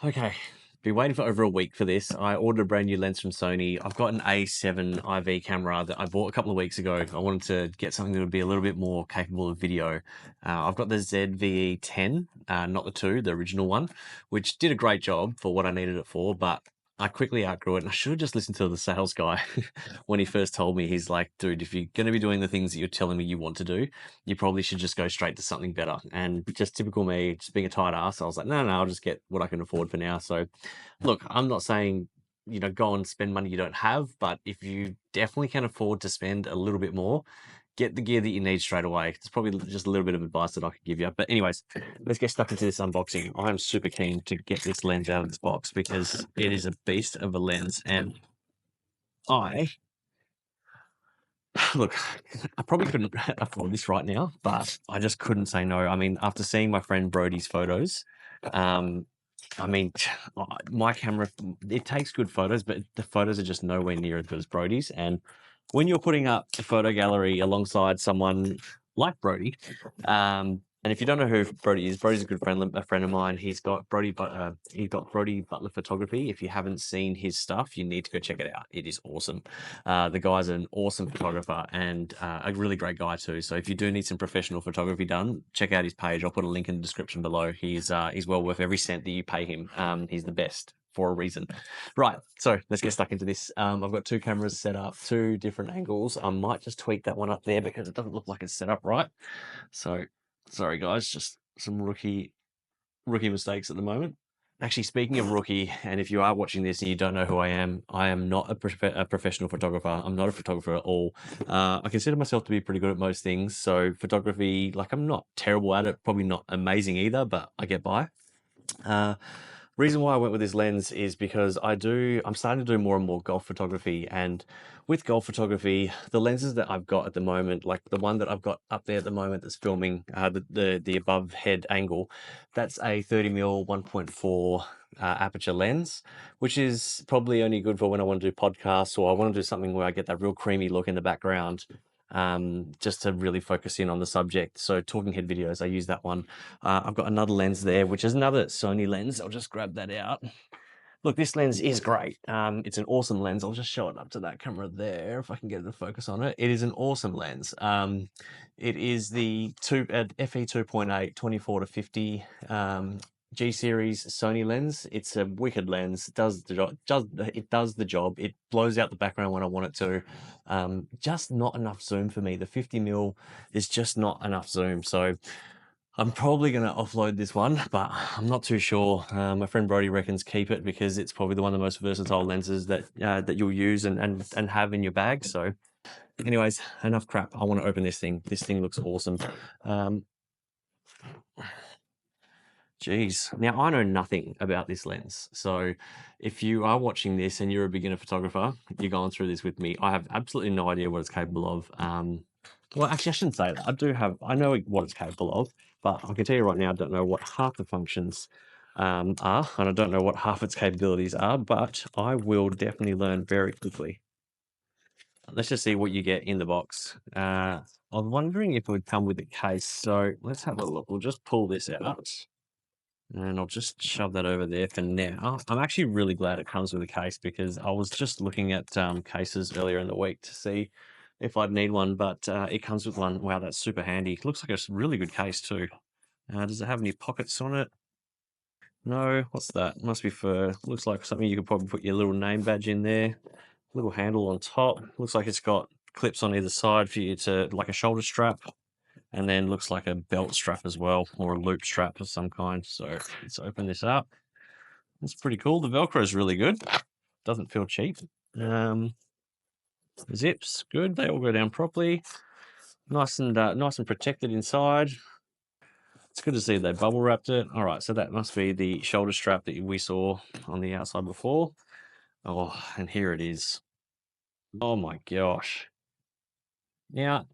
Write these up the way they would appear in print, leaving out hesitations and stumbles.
Okay, been waiting for over a week for this. I ordered a brand new lens from Sony. I've got an A7IV camera that I bought a couple of weeks ago. I wanted to get something that would be a little bit more capable of video. I've got the ZVE10, not the 2, the original one, which did a great job for what I needed it for, but I quickly outgrew it, and I should have just listened to the sales guy when he first told me. He's like, dude, if you're going to be doing the things that you're telling me you want to do, you probably should just go straight to something better. And just typical me, just being a tight ass, I was like, no, I'll just get what I can afford for now. So, look, I'm not saying, go and spend money you don't have, but if you definitely can afford to spend a little bit more, get the gear that you need straight away. It's probably just a little bit of advice that I could give you. But anyways, let's get stuck into this unboxing. I'm super keen to get this lens out of this box because it is a beast of a lens. And I look, I probably couldn't afford this right now, but I just couldn't say no. I mean, after seeing my friend Brody's photos, um, I mean, my camera, it takes good photos, but the photos are just nowhere near as good as Brody's. And when you're putting up a photo gallery alongside someone like Brody, and if you don't know who Brody is, Brody's a friend of mine. He's got Brody Butler Photography. If you haven't seen his stuff, you need to go check it out. It is awesome. The guy's an awesome photographer and a really great guy too. So if you do need some professional photography done, check out his page. I'll put a link in the description below. He's well worth every cent that you pay him. He's the best for a reason. Right, so let's get stuck into this. I've got two cameras set up, two different angles. I might just tweak that one up there because it doesn't look like it's set up right. So sorry guys, just some rookie mistakes at the moment. Actually, speaking of rookie, and if you are watching this and you don't know who I am not a professional photographer. I'm not a photographer at all. I consider myself to be pretty good at most things. So photography, like, I'm not terrible at it, probably not amazing either, but I get by. Reason why I went with this lens is because I'm starting to do more and more golf photography, and with golf photography, the lenses that I've got at the moment, like the one that I've got up there at the moment that's filming the above head angle, that's a 30mm 1.4 aperture lens, which is probably only good for when I want to do podcasts or I want to do something where I get that real creamy look in the background, just to really focus in on the subject. So talking head videos, I use that one. I've got another lens there, which is another Sony lens. I'll just grab that out. Look, this lens is great. It's an awesome lens. I'll just show it up to that camera there if I can get it to focus on it. It is an awesome lens. It is the FE 2.8 24-50 G series Sony lens. It's a wicked lens. It does the job. It blows out the background when I want it to. Just not enough zoom for me. The 50mm is just not enough zoom. So I'm probably going to offload this one, but I'm not too sure. My friend Brody reckons keep it because it's probably one of the most versatile lenses that you'll use and have in your bag. So anyways, enough crap. I want to open this thing. This thing looks awesome. Geez. Now, I know nothing about this lens. So if you are watching this and you're a beginner photographer, you're going through this with me, I have absolutely no idea what it's capable of. Well, actually, I shouldn't say that. I know what it's capable of, but I can tell you right now, I don't know what half the functions are, and I don't know what half its capabilities are, but I will definitely learn very quickly. Let's just see what you get in the box. I was wondering if it would come with a case, so let's have a look. We'll just pull this out. And I'll just shove that over there for now. I'm actually really glad it comes with a case because I was just looking at cases earlier in the week to see if I'd need one, but it comes with one. Wow, that's super handy. Looks like a really good case too. Does it have any pockets on it? No, what's that? Must be for, looks like something you could probably put your little name badge in there. Little handle on top. Looks like it's got clips on either side for you to, like a shoulder strap. And then looks like a belt strap as well, or a loop strap of some kind. So let's open this up. It's pretty cool. The Velcro is really good. Doesn't feel cheap. Zips, good. They all go down properly. Nice and protected inside. It's good to see they bubble wrapped it. All right, so that must be the shoulder strap that we saw on the outside before. Oh, and here it is. Oh my gosh. Now,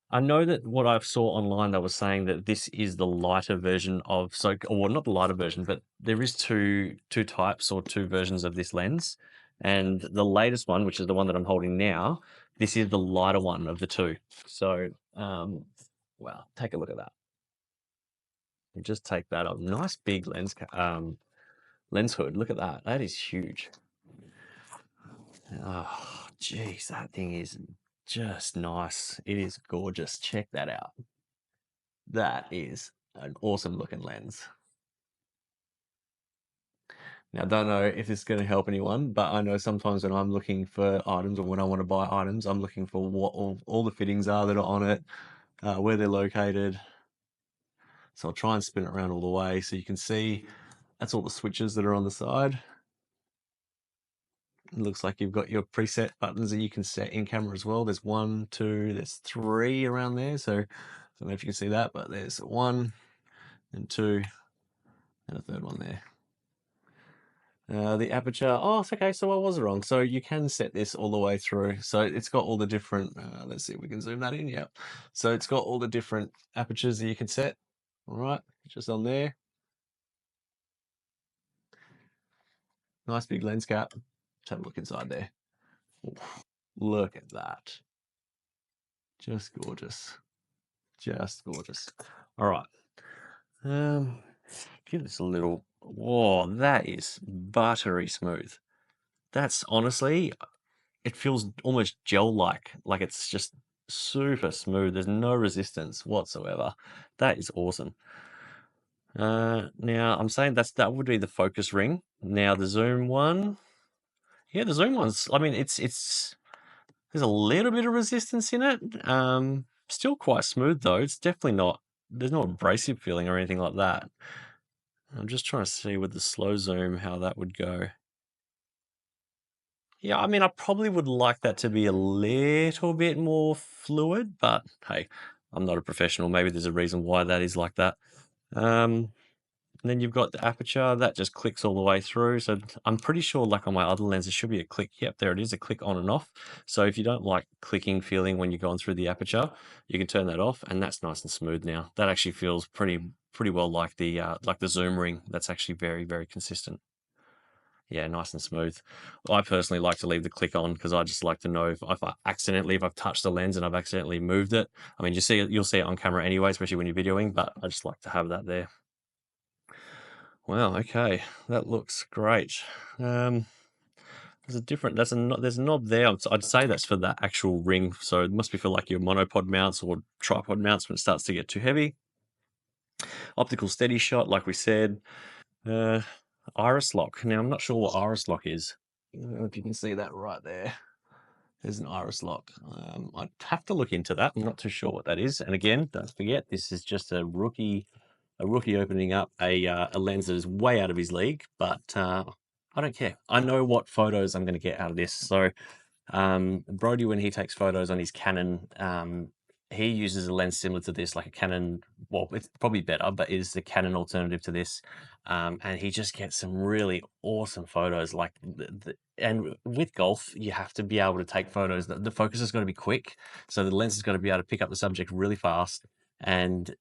I know that what I saw online, they were saying that this is the lighter version of, or not the lighter version, but there is two types or two versions of this lens. And the latest one, which is the one that I'm holding now, this is the lighter one of the two. So, wow, take a look at that. And just take that up. Nice big lens hood. Look at that. That is huge. Oh, geez, that thing is just nice. It is gorgeous. Check that out. That is an awesome looking lens. Now, I don't know if this is going to help anyone, but I know sometimes when I'm looking for items or when I want to buy items, I'm looking for what all the fittings are that are on it, where they're located. So I'll try and spin it around all the way so you can see that's all the switches that are on the side. It looks like you've got your preset buttons that you can set in camera as well. There's 1, 2, there's 3 around there. So I don't know if you can see that, but there's 1 and 2 and a third one there. The aperture, oh, it's okay, so I was wrong. So you can set this all the way through. So it's got all the different, let's see if we can zoom that in, yeah. So it's got all the different apertures that you can set, all right, just on there. Nice big lens cap. Let's have a look inside there. Oof, look at that. Just gorgeous. Just gorgeous. All right. Give this a little, whoa, that is buttery smooth. That's honestly, it feels almost gel-like, like it's just super smooth. There's no resistance whatsoever. That is awesome. Now I'm saying that would be the focus ring. Now the zoom one, yeah, the zoom one's, I mean, it's there's a little bit of resistance in it. Still quite smooth though. It's definitely not, there's no abrasive feeling or anything like that. I'm just trying to see with the slow zoom how that would go. Yeah, I mean, I probably would like that to be a little bit more fluid, but hey, I'm not a professional. Maybe there's a reason why that is like that. And then you've got the aperture that just clicks all the way through. So I'm pretty sure, like on my other lens, it should be a click. Yep, there it is, a click on and off. So if you don't like clicking feeling when you're going through the aperture, you can turn that off, and that's nice and smooth now. That actually feels pretty well like the zoom ring. That's actually very, very consistent. Yeah, nice and smooth. I personally like to leave the click on because I just like to know if I've touched the lens and I've accidentally moved it. I mean, you'll see it on camera anyway, especially when you're videoing, but I just like to have that there. Wow, okay, that looks great. There's a knob there. I'd say that's for the actual ring, so it must be for like your monopod mounts or tripod mounts when it starts to get too heavy. Optical steady shot, like we said. Iris lock. Now, I'm not sure what iris lock is. I don't know if you can see that right there. There's an iris lock. I'd have to look into that. I'm not too sure what that is. And again, don't forget, this is just a rookie opening up a lens that is way out of his league, but I don't care. I know what photos I'm going to get out of this. So Brody, when he takes photos on his Canon, he uses a lens similar to this, like a Canon. Well, it's probably better, but is the Canon alternative to this. And he just gets some really awesome photos. Like and with golf, you have to be able to take photos. The focus has got to be quick, so the lens has got to be able to pick up the subject really fast. And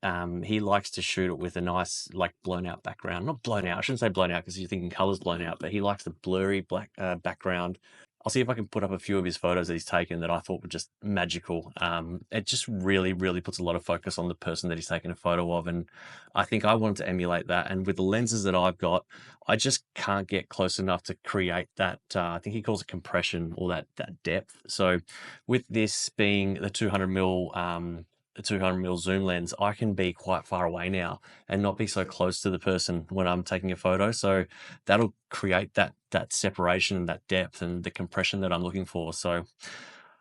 he likes to shoot it with a nice, like, blown out background. Not blown out. I shouldn't say blown out because you're thinking colors blown out, but he likes the blurry black background. I'll see if I can put up a few of his photos that he's taken that I thought were just magical. It just really, really puts a lot of focus on the person that he's taken a photo of. And I think I wanted to emulate that. And with the lenses that I've got, I just can't get close enough to create that, I think he calls it compression, or that depth. So with this being the 200mm zoom lens, I can be quite far away now and not be so close to the person when I'm taking a photo. So that'll create that separation and that depth and the compression that I'm looking for. So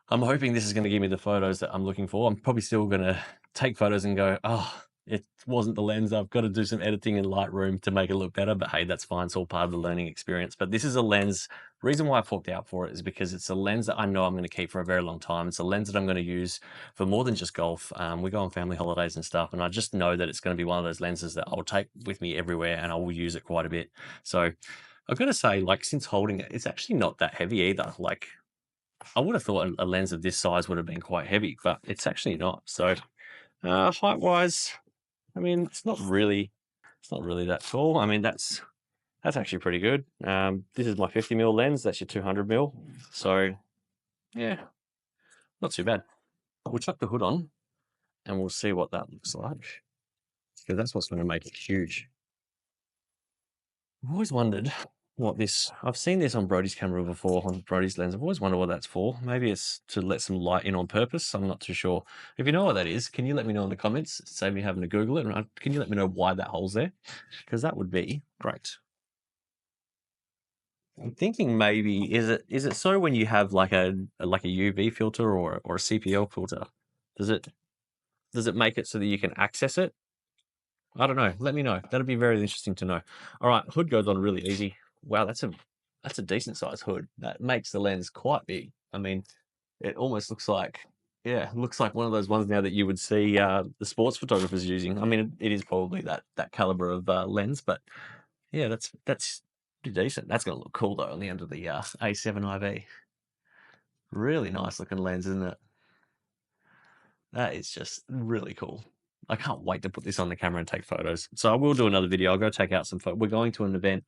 I'm hoping this is going to give me the photos that I'm looking for. I'm probably still going to take photos and go, oh, it wasn't the lens. I've got to do some editing in Lightroom to make it look better, but hey, that's fine. It's all part of the learning experience. But this is a lens. Reason why I forked out for it is because it's a lens that I know I'm going to keep for a very long time. It's a lens that I'm going to use for more than just golf. We go on family holidays and stuff, and I just know that it's going to be one of those lenses that I'll take with me everywhere, and I will use it quite a bit. So I've got to say, like, since holding it, it's actually not that heavy either. Like, I would have thought a lens of this size would have been quite heavy, but it's actually not. So height wise, I mean, it's not really that tall. I mean, that's actually pretty good. This is my 50mm lens. That's your 200mm. So yeah, not too bad. We'll chuck the hood on and we'll see what that looks like. because that's what's going to make it huge. I've always wondered what this. I've seen this on Brody's camera before, on Brody's lens. I've always wondered what that's for. Maybe it's to let some light in on purpose. I'm not too sure. If you know what that is, can you let me know in the comments? Save me having to Google it. And can you let me know why that hole's there? Because that would be great. I'm thinking maybe is it so when you have like a UV filter or a CPL filter, does it make it so that you can access it? I don't know. Let me know. That'd be very interesting to know. All right, hood goes on really easy. Wow, that's a decent sized hood. That makes the lens quite big. I mean, it almost looks like, yeah, it looks like one of those ones now that you would see the sports photographers using. I mean, it is probably that caliber of lens, but yeah, that's pretty decent. That's gonna look cool though on the end of the A7IV. Really nice looking lens, isn't it? That is just really cool. I can't wait to put this on the camera and take photos. So I will do another video. I'll go take out some photos. We're going to an event.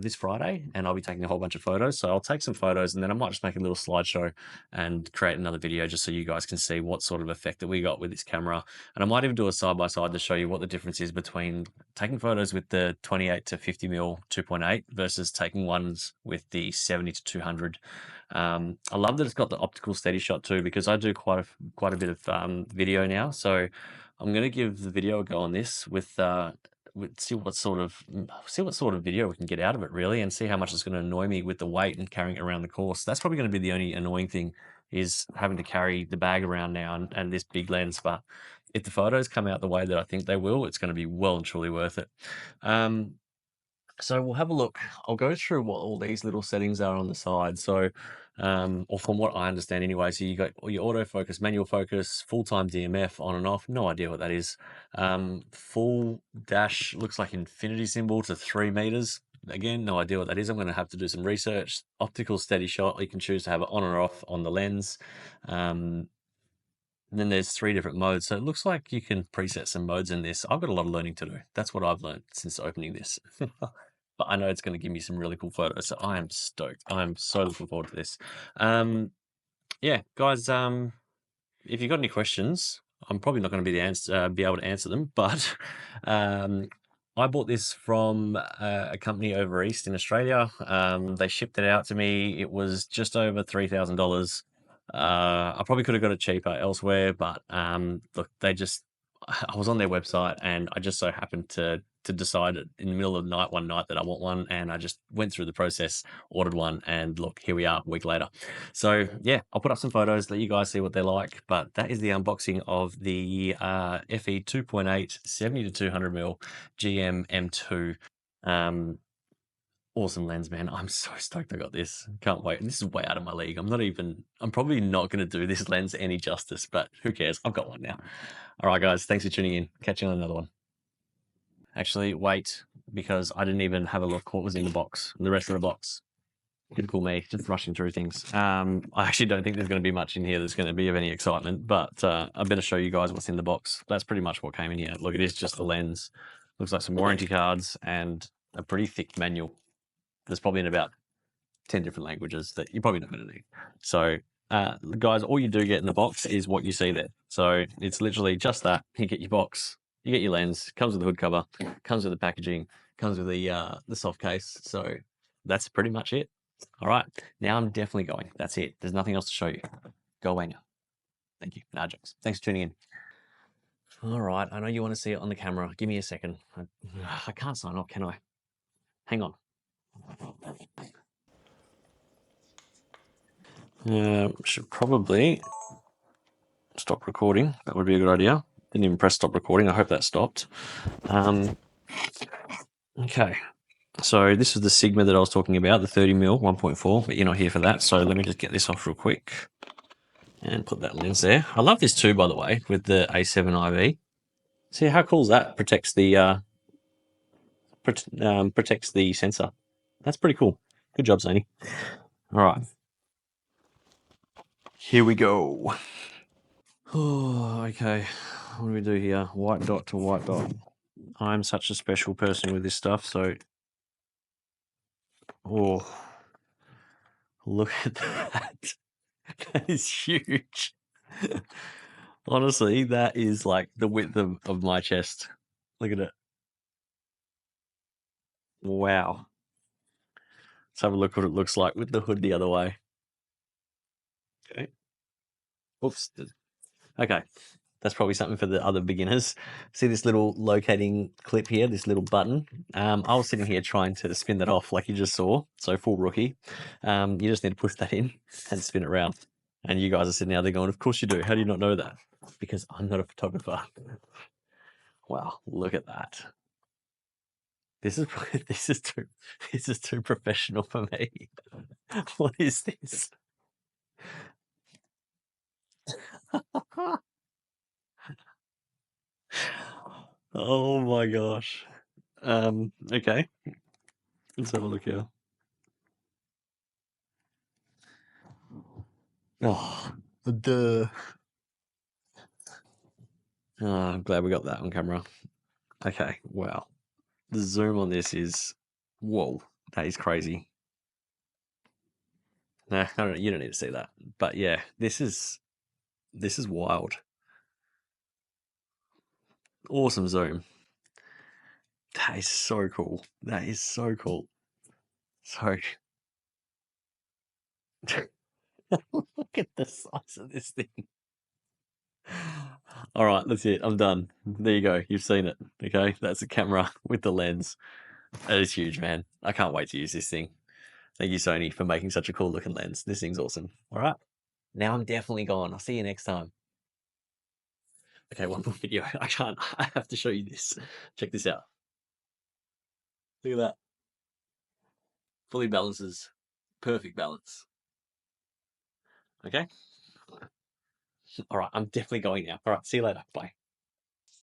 This Friday, and I'll be taking a whole bunch of photos. So I'll take some photos, and then I might just make a little slideshow and create another video just so you guys can see what sort of effect that we got with this camera. And I might even do a side by side to show you what the difference is between taking photos with the 28 to 50mm 2.8 versus taking ones with the 70-200. I love that it's got the optical steady shot too, because I do quite a bit of video now. So I'm going to give the video a go on this with see what sort of video we can get out of it really, and see how much it's going to annoy me with the weight and carrying it around the course. That's probably going to be the only annoying thing, is having to carry the bag around now and this big lens. But if the photos come out the way that I think they will, it's going to be well and truly worth it. So we'll have a look. I'll go through what all these little settings are on the side. So, or from what I understand anyway, so you got your autofocus, manual focus, full-time DMF, on and off. No idea what that is. Full dash looks like infinity symbol to 3 meters. Again, no idea what that is. I'm going to have to do some research. Optical steady shot. You can choose to have it on or off on the lens. And then there's 3 different modes. So it looks like you can preset some modes in this. I've got a lot of learning to do. That's what I've learned since opening this. But I know it's going to give me some really cool photos. So I am stoked. I am so looking forward to this. Yeah, guys, if you've got any questions, I'm probably not going to be able to answer them. But I bought this from a company over east in Australia. They shipped it out to me. It was just over $3,000. I probably could have got it cheaper elsewhere, but look, I was on their website and I just so happened to decide in the middle of the night one night that I want one, and I just went through the process, ordered one, and look, here we are a week later. So yeah, I'll put up some photos, let you guys see what they're like. But that is the unboxing of the FE 2.8 70-200mm GM M2. Awesome lens, man. I'm so stoked I got this. Can't wait. This is way out of my league. I'm probably not going to do this lens any justice, but who cares? I've got one now. All right, guys. Thanks for tuning in. Catch you on another one. Actually, wait, because I didn't even have a look what was in the box, the rest of the box. Typical me, just rushing through things. I actually don't think there's going to be much in here that's going to be of any excitement, but I better show you guys what's in the box. That's pretty much what came in here. Look, it is just the lens. Looks like some warranty cards and a pretty thick manual. There's probably in about 10 different languages that you're probably not going to need. So, guys, all you do get in the box is what you see there. So it's literally just that. You get your box, you get your lens, comes with the hood cover, comes with the packaging, comes with the soft case. So that's pretty much it. All right, now I'm definitely going. That's it. There's nothing else to show you. Go away now. Thank you. Nah, jokes. Thanks for tuning in. All right, I know you want to see it on the camera. Give me a second. I can't sign off, can I? Hang on. Should probably stop recording. That would be a good idea. Didn't even press stop recording. I hope that stopped. Okay. So this is the Sigma that I was talking about, the 30mm 1.4, but you're not here for that. So let me just get this off real quick and put that lens there. I love this too, by the way, with the A7IV. See how cool is that? Protects the sensor. That's pretty cool. Good job, Sony. All right. Here we go. Oh, okay. What do we do here? White dot to white dot. I'm such a special person with this stuff, so... Oh, look at that. That is huge. Honestly, that is like the width of my chest. Look at it. Wow. Let's have a look what it looks like with the hood the other way. Okay. Oops. Okay. That's probably something for the other beginners. See this little locating clip here, this little button? I was sitting here trying to spin that off like you just saw, so full rookie. You just need to push that in and spin it around. And you guys are sitting out there going, of course you do. How do you not know that? Because I'm not a photographer. Wow, look at that. This is this is too professional for me. What is this? Oh my gosh. Okay. Let's have a look here. Oh, duh. Oh, I'm glad we got that on camera. Okay, wow. The zoom on this is, whoa, that is crazy. No, I don't, you don't need to see that. But yeah, this is wild. Awesome zoom. That is so cool. That is so cool. So look at the size of this thing. All right, that's it. I'm done. There you go. You've seen it. Okay, that's the camera with the lens. That is huge, man. I can't wait to use this thing. Thank you, Sony, for making such a cool looking lens. This thing's awesome. All right. Now I'm definitely gone. I'll see you next time. Okay, one more video. I can't. I have to show you this. Check this out. Look at that. Fully balances. Perfect balance. Okay. All right. I'm definitely going now. All right. See you later. Bye.